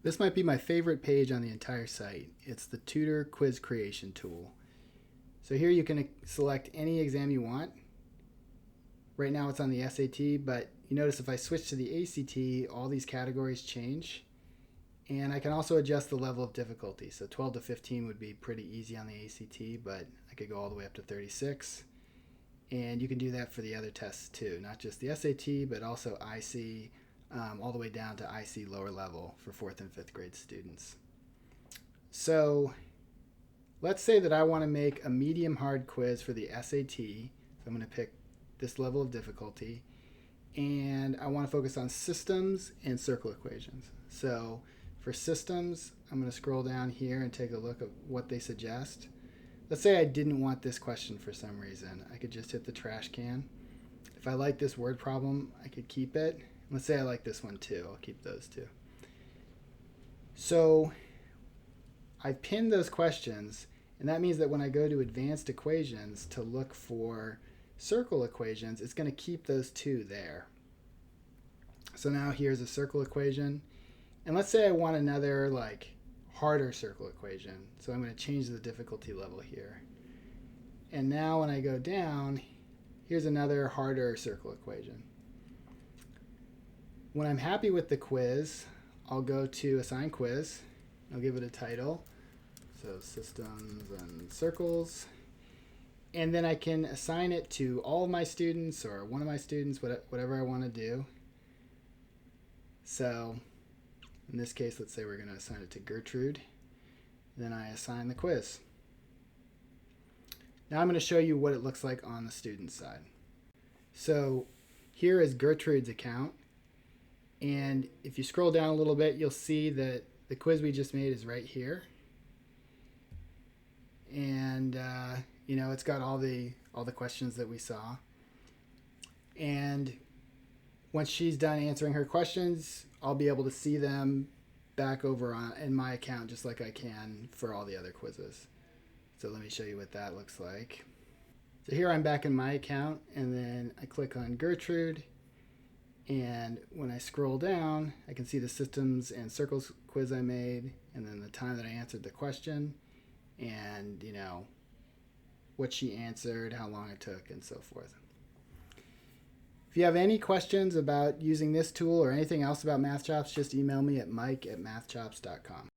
This might be my favorite page on the entire site. It's the Tutor quiz creation tool. So here you can select any exam you want. Right now it's on the SAT, but you notice if I switch to the ACT, all these categories change. And I can also adjust the level of difficulty. So 12 to 15 would be pretty easy on the ACT, but I could go all the way up to 36. And you can do that for the other tests too, not just the SAT, but also ISEE, all the way down to ISEE lower level for 4th and 5th grade students. So let's say that I want to make a medium hard quiz for the SAT. So I'm going to pick this level of difficulty, and I want to focus on systems and circle equations. So for systems, I'm going to scroll down here and take a look at what they suggest. Let's say I didn't want this question for some reason. I could just hit the trash can. If I like this word problem, I could keep it. Let's say I like this one too. I'll keep those two. So I pinned those questions, and that means that when I go to advanced equations to look for circle equations, it's going to keep those two there. So now here's a circle equation. And let's say I want another harder circle equation. So I'm going to change the difficulty level here. And now when I go down, here's another harder circle equation. When I'm happy with the quiz, I'll go to Assign Quiz. I'll give it a title. So Systems and Circles. And then I can assign it to all of my students or one of my students, whatever I want to do. So in this case, let's say we're going to assign it to Gertrude. Then I assign the quiz. Now I'm going to show you what it looks like on the student side. So here is Gertrude's account. And if you scroll down a little bit, you'll see that the quiz we just made is right here. And it's got all the questions that we saw. And once she's done answering her questions, I'll be able to see them back over in my account just like I can for all the other quizzes. So let me show you what that looks like. So here I'm back in my account, and then I click on Gertrude. And when I scroll down, I can see the systems and circles quiz I made, and then the time that I answered the question, and what she answered, how long it took, and so forth. If you have any questions about using this tool or anything else about Mathchops, just email me at mike@mathchops.com.